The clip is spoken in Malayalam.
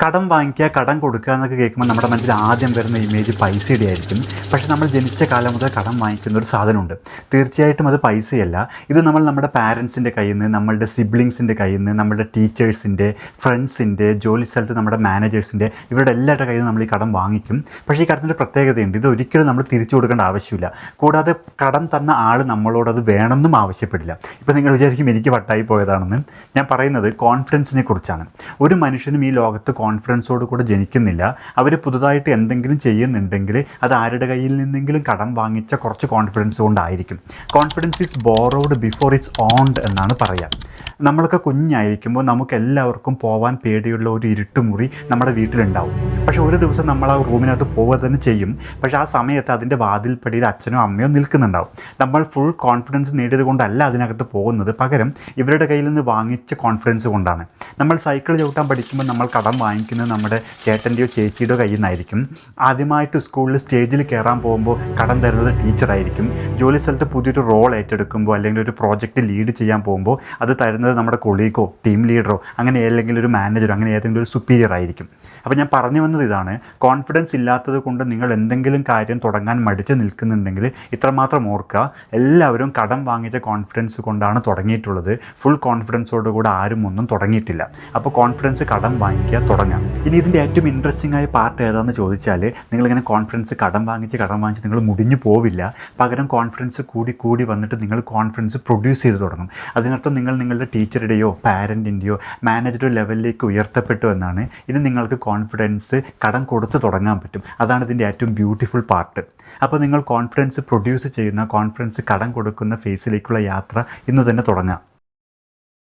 കടം വാങ്ങിക്കുക, കടം കൊടുക്കുക എന്നൊക്കെ കേൾക്കുമ്പോൾ നമ്മുടെ മനസ്സിൽ ആദ്യം വരുന്ന ഇമേജ് പൈസയുടെ ആയിരിക്കും. പക്ഷേ നമ്മൾ ജനിച്ച കാലം മുതൽ കടം വാങ്ങിക്കുന്ന ഒരു സാധനമുണ്ട്. തീർച്ചയായിട്ടും അത് പൈസയല്ല. ഇത് നമ്മൾ നമ്മുടെ പാരൻസിൻ്റെ കയ്യിൽ നിന്ന്, നമ്മളുടെ സിബ്ലിങ്സിൻ്റെ കയ്യിൽ നിന്ന്, നമ്മുടെ ടീച്ചേഴ്സിൻ്റെ, ഫ്രണ്ട്സിൻ്റെ, ജോലി സ്ഥലത്ത് നമ്മുടെ മാനേജേഴ്സിൻ്റെ, ഇവരുടെ എല്ലാവരുടെ കയ്യിൽ നിന്ന് നമ്മൾ ഈ കടം വാങ്ങിക്കും. പക്ഷേ ഈ കടത്തിൻ്റെ പ്രത്യേകതയുണ്ട്. ഇത് ഒരിക്കലും നമ്മൾ തിരിച്ചു കൊടുക്കേണ്ട ആവശ്യമില്ല. കൂടാതെ കടം തന്ന ആൾ നമ്മളോട് അത് വേണമെന്നും ആവശ്യപ്പെടില്ല. ഇപ്പോൾ നിങ്ങൾ വിചാരിക്കും എനിക്ക് വട്ടായി പോയതാണെന്ന്. ഞാൻ പറയുന്നത് കോൺഫിഡൻസിനെ കുറിച്ചാണ്. ഒരു മനുഷ്യനും ഈ ലോകത്ത് കോൺഫിഡൻസോട് കൂടെ ജനിക്കുന്നില്ല. അവർ പുതുതായിട്ട് എന്തെങ്കിലും ചെയ്യുന്നുണ്ടെങ്കിൽ അത് ആരുടെ കയ്യിൽ നിന്നെങ്കിലും കടം വാങ്ങിച്ച കുറച്ച് കോൺഫിഡൻസ് കൊണ്ടായിരിക്കും. Confidence is borrowed before it's owned എന്നാണ് പറയുക. നമ്മളൊക്കെ കുഞ്ഞായിരിക്കുമ്പോൾ നമുക്ക് എല്ലാവർക്കും പോകാൻ പേടിയുള്ള ഒരു ഇരുട്ടുമുറി നമ്മുടെ വീട്ടിലുണ്ടാവും. പക്ഷേ ഒരു ദിവസം നമ്മൾ ആ റൂമിനകത്ത് പോവുക തന്നെ ചെയ്യും. പക്ഷേ ആ സമയത്ത് അതിൻ്റെ വാതിൽപ്പടിയിൽ അച്ഛനോ അമ്മയോ നിൽക്കുന്നുണ്ടാവും. നമ്മൾ ഫുൾ കോൺഫിഡൻസ് നേടിയത് കൊണ്ടല്ല അതിനകത്ത് പോകുന്നത്, പകരം ഇവരുടെ കയ്യിൽ നിന്ന് വാങ്ങിച്ച കോൺഫിഡൻസ് കൊണ്ടാണ്. നമ്മൾ സൈക്കിൾ ചവിട്ടാൻ പഠിക്കുമ്പോൾ നമ്മൾ കടം വാങ്ങിക്കുന്നത് നമ്മുടെ ചേട്ടൻ്റെയോ ചേച്ചിയുടെയോ കയ്യിൽ നിന്നായിരിക്കും. ആദ്യമായിട്ട് സ്കൂളിൽ സ്റ്റേജിൽ കയറാൻ പോകുമ്പോൾ കടം തരുന്നത് ടീച്ചറായിരിക്കും. ജോലി സ്ഥലത്ത് പുതിയൊരു റോൾ ഏറ്റെടുക്കുമ്പോൾ അല്ലെങ്കിൽ ഒരു പ്രോജക്റ്റ് ലീഡ് ചെയ്യാൻ പോകുമ്പോൾ അത് തരുന്നത് നമ്മുടെ കൊളീഗോ ടീം ലീഡറോ അങ്ങനെ ഏതെങ്കിലും ഒരു മാനേജറോ അങ്ങനെ ഏതെങ്കിലും ഒരു സുപ്പീരിയർ ആയിരിക്കും. അപ്പോൾ ഞാൻ പറഞ്ഞു വന്നത് ഇതാണ്, കോൺഫിഡൻസ് ഇല്ലാത്തത് കൊണ്ട് നിങ്ങൾ എന്തെങ്കിലും കാര്യം തുടങ്ങാൻ മടിച്ച് നിൽക്കുന്നുണ്ടെങ്കിൽ ഇത്രമാത്രം ഓർക്കുക, എല്ലാവരും കടം വാങ്ങിച്ച കോൺഫിഡൻസ് കൊണ്ടാണ് തുടങ്ങിയിട്ടുള്ളത്. ഫുൾ കോൺഫിഡൻസോടുകൂടെ ആരും ഒന്നും തുടങ്ങിയിട്ടില്ല. അപ്പോൾ കോൺഫിഡൻസ് കടം വാങ്ങിക്കുക, തുടങ്ങാം. ഇനി ഇതിൻ്റെ ഏറ്റവും ഇൻട്രസ്റ്റിംഗ് ആയ പാർട്ട് ഏതാണെന്ന് ചോദിച്ചാൽ, നിങ്ങളിങ്ങനെ കോൺഫിഡൻസ് കടം വാങ്ങിച്ച് നിങ്ങൾ മുടിഞ്ഞു പോവില്ല. പകരം കോൺഫിഡൻസ് കൂടി വന്നിട്ട് നിങ്ങൾ കോൺഫിഡൻസ് പ്രൊഡ്യൂസ് ചെയ്ത് തുടങ്ങും. അതിനർത്ഥം നിങ്ങൾ നിങ്ങളുടെ ടീച്ചറുടെയോ പാരൻറ്റിൻ്റെയോ മാനേജറുടെയോ ലെവലിലേക്ക് ഉയർത്തപ്പെട്ടു എന്നാണ്. ഇനി നിങ്ങൾക്ക് കോൺഫിഡൻസ് കടം കൊടുത്ത് തുടങ്ങാൻ പറ്റും. അതാണ് ഇതിൻ്റെ ഏറ്റവും ബ്യൂട്ടിഫുൾ പാർട്ട്. അപ്പോൾ നിങ്ങൾ കോൺഫിഡൻസ് പ്രൊഡ്യൂസ് ചെയ്യുന്ന, കോൺഫിഡൻസ് കടം കൊടുക്കുന്ന ഫേസിലേക്കുള്ള യാത്ര ഇന്ന് തന്നെ തുടങ്ങാം.